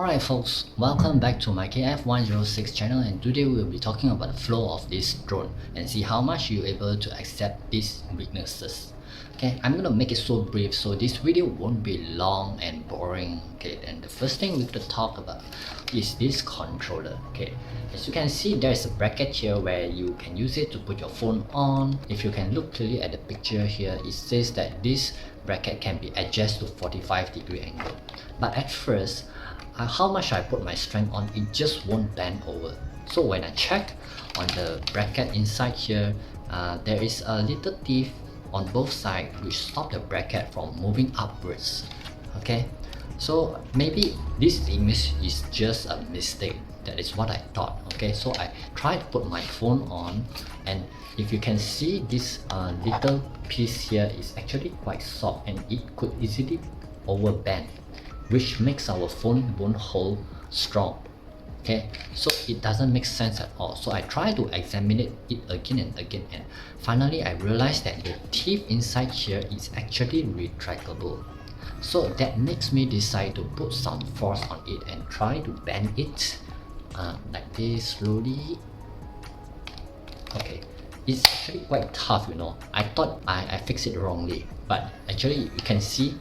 Alright folks, welcome back to my Kf106 channel, and today we will be talking about the flow of this drone and see how much you're able to accept these weaknesses. Okay, I'm gonna make it so brief so this video won't be long and boring. Okay, and the first thing we're gonna talk about is this controller. Okay, as you can see, there's a bracket here where you can use it to put your phone on. If you can look clearly at the picture here, it says that this bracket can be adjusted to 45-degree angle. But at first, how much I put my strength on, it just won't bend over. So when I check on the bracket inside here, there is a little teeth on both sides which stop the bracket from moving upwards. Okay, so maybe this image is just a mistake. That is what I thought. Okay, so I tried to put my phone on, and if you can see, this little piece here is actually quite soft and it could easily overbend, which makes our phone won't hold strong. Okay, so it doesn't make sense at all. So I try to examine it again and again, and finally I realized that the teeth inside here is actually retractable. So that makes me decide to put some force on it and try to bend it like this slowly. Okay, it's actually quite tough, you know. I thought I fixed it wrongly, but actually you can see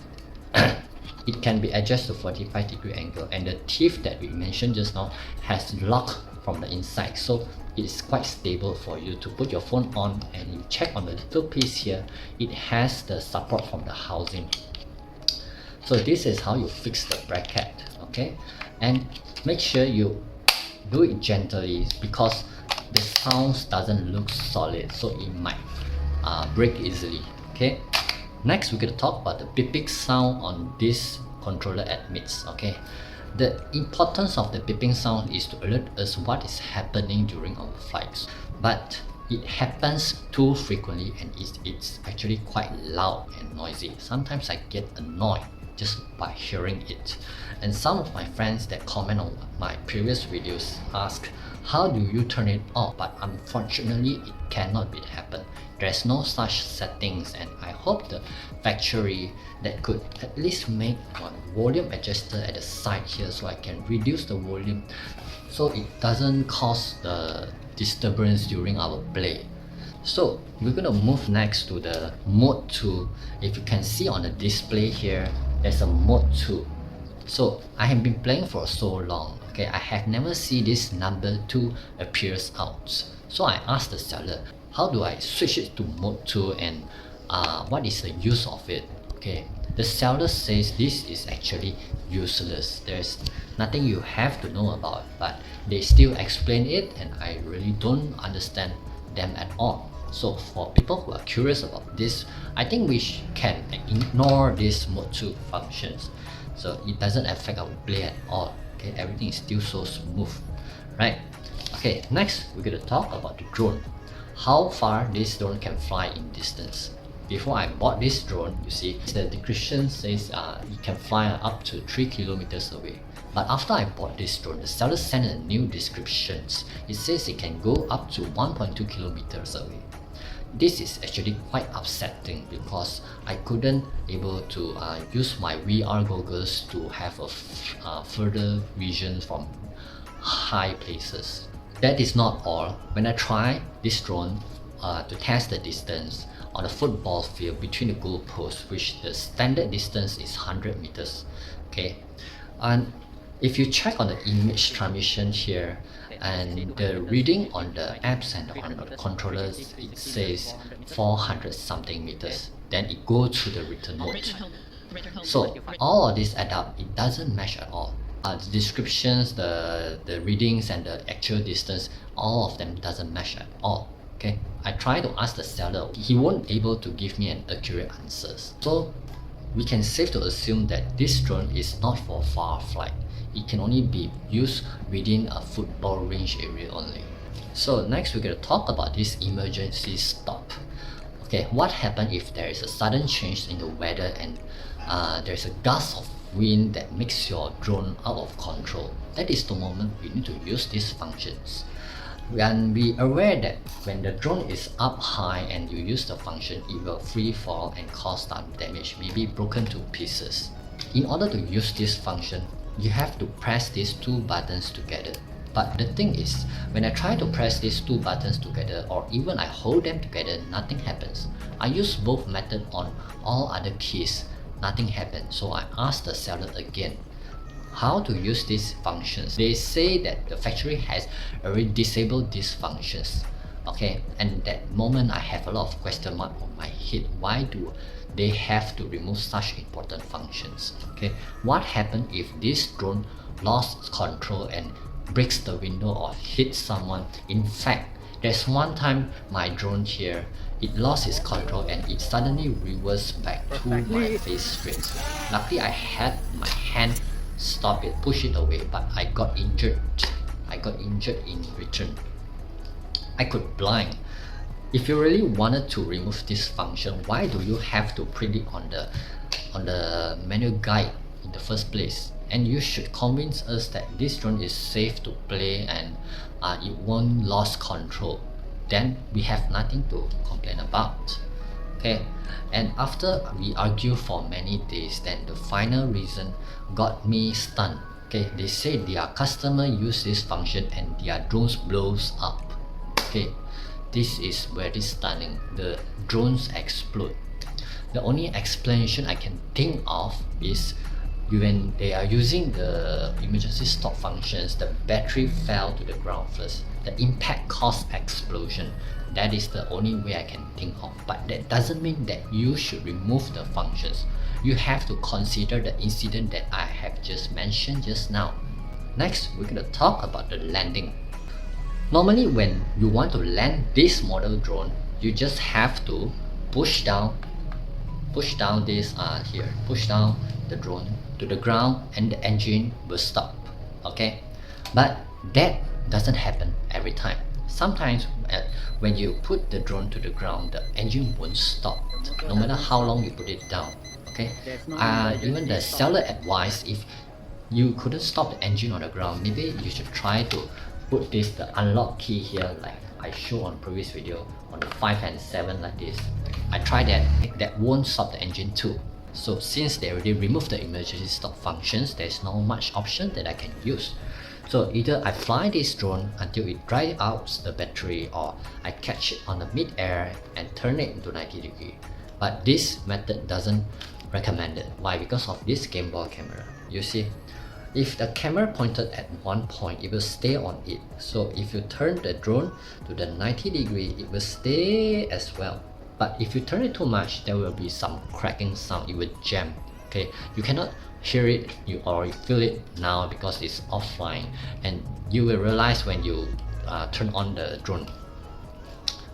it can be adjusted to 45-degree angle, and the teeth that we mentioned just now has lock from the inside, so it's quite stable for you to put your phone on. And you check on the little piece here, it has the support from the housing. So this is how you fix the bracket. Okay, and make sure you do it gently because the sounds doesn't look solid, so it might break easily. Okay, next we're going to talk about the beeping sound on this controller emits. Okay, the importance of the beeping sound is to alert us what is happening during our flights, but it happens too frequently and it's actually quite loud and noisy. Sometimes I get annoyed just by hearing it, and some of my friends that comment on my previous videos ask, how do you turn it off? But unfortunately it cannot be happen. There's no such settings, and I hope the factory that could at least make one volume adjuster at the side here so I can reduce the volume so it doesn't cause the disturbance during our play. So we're gonna move next to the mode 2. If you can see on the display here, there's a mode 2. So I have been playing for so long, okay, I have never seen this number 2 appears out. So I asked the seller, how do I switch it to mode 2 and what is the use of it? Okay, the seller says this is actually useless. There's nothing you have to know about, but they still explain it and I really don't understand them at all. So for people who are curious about this, I think we can ignore this mode 2 functions. So it doesn't affect our play at all. Okay, everything is still so smooth, right? Okay, next we're going to talk about the drone. How far this drone can fly in distance. Before I bought this drone, you see the description says it can fly up to 3 kilometers away. But after I bought this drone, the seller sent a new description. It says it can go up to 1.2 kilometers away. This is actually quite upsetting because I couldn't able to use my VR goggles to have a further vision from high places. That is not all. When I try this drone to test the distance on a football field between the goalposts, which the standard distance is 100 meters. Okay, and if you check on the image transmission here and the reading on the apps and on the controllers, it says 400 something meters, then it goes to the return mode. So all of this add up, it doesn't match at all. The descriptions, the readings and the actual distance, all of them doesn't match at all. Okay, I try to ask the seller, he won't able to give me an accurate answers. So we can safe to assume that this drone is not for far flight. It can only be used within a football range area only. So next we're going to talk about this emergency stop. Okay, what happens if there is a sudden change in the weather and there's a gust of wind that makes your drone out of control? That is the moment we need to use these functions. And be aware that when the drone is up high and you use the function, it will free fall and cause some damage, maybe broken to pieces. In order to use this function, you have to press these two buttons together. But the thing is, when I try to press these two buttons together, or even I hold them together, nothing happens. I use both methods on all other keys, nothing happens. So I asked the seller again how to use these functions. They say that the factory has already disabled these functions. Okay, and that moment I have a lot of question mark on my head. Why do they have to remove such important functions? Okay, what happened if this drone lost control and breaks the window or hits someone? In fact, there's one time my drone here, it lost its control and it suddenly reversed back to my face straight. Luckily I had my hand stop it, push it away, but I got injured. I got injured in return. I could blind. If you really wanted to remove this function, why do you have to print it on the manual guide in the first place? And you should convince us that this drone is safe to play and it won't lose control. Then we have nothing to complain about. Okay, and after we argue for many days, then the final reason got me stunned. Okay, they say their customer use this function and their drones blows up. Okay, this is very stunning. The drones explode. The only explanation I can think of is when they are using the emergency stop functions, the battery fell to the ground first. The impact caused explosion. That is the only way I can think of. But that doesn't mean that you should remove the functions. You have to consider the incident that I have just mentioned just now. Next, we're going to talk about the landing. Normally, when you want to land this model drone, you just have to push down this here, push down the drone to the ground and the engine will stop. Okay, but that doesn't happen every time. Sometimes when you put the drone to the ground, the engine won't stop no matter how long you put it down. Okay, even the seller advised, if you couldn't stop the engine on the ground, maybe you should try to put the unlock key here, like I showed on previous video, on the 5 and 7 like this. I tried that won't stop the engine too. So since they already removed the emergency stop functions, there's not much option that I can use. So either I fly this drone until it dries out the battery, or I catch it on the mid-air and turn it into 90 degrees. But this method doesn't recommend it. Why? Because of this Game Boy camera. You see, if the camera pointed at one point, it will stay on it. So if you turn the drone to the 90 degree, it will stay as well. But if you turn it too much, there will be some cracking sound, it will jam. Okay, you cannot hear it or you feel it now because it's offline, and you will realize when you turn on the drone.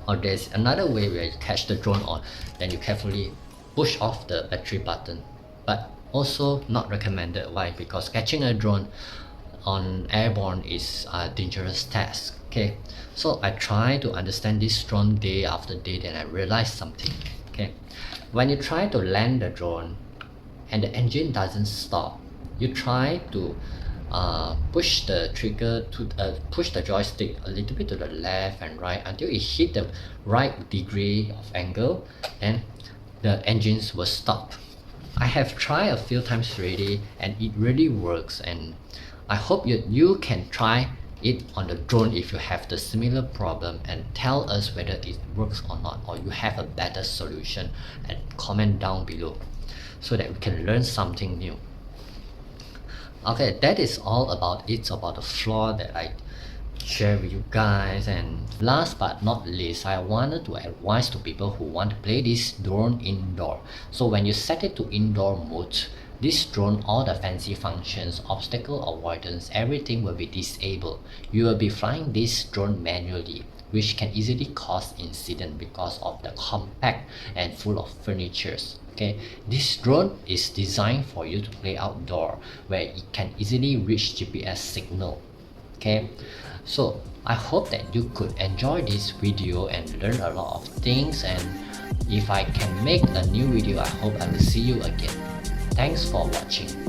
Or there's another way where you catch the drone on, then you carefully push off the battery button. But also not recommended. Why? Because catching a drone on airborne is a dangerous task. Okay, so I try to understand this drone day after day, then I realized something. Okay, when you try to land the drone and the engine doesn't stop, you try to push the trigger to push the joystick a little bit to the left and right until it hit the right degree of angle, and the engines will stop. I have tried a few times already and it really works, and I hope you can try it on the drone if you have the similar problem, and tell us whether it works or not, or you have a better solution, and comment down below so that we can learn something new. Okay, that is all about the flaw that I share with you guys. And last but not least, I wanted to advise to people who want to play this drone indoor. So when you set it to indoor mode, this drone, all the fancy functions, obstacle avoidance, everything will be disabled. You will be flying this drone manually, which can easily cause incident because of the compact and full of furnitures. Okay, this drone is designed for you to play outdoor where it can easily reach GPS signal. Okay, so I hope that you could enjoy this video and learn a lot of things, and if I can make a new video, I hope I will see you again. Thanks for watching.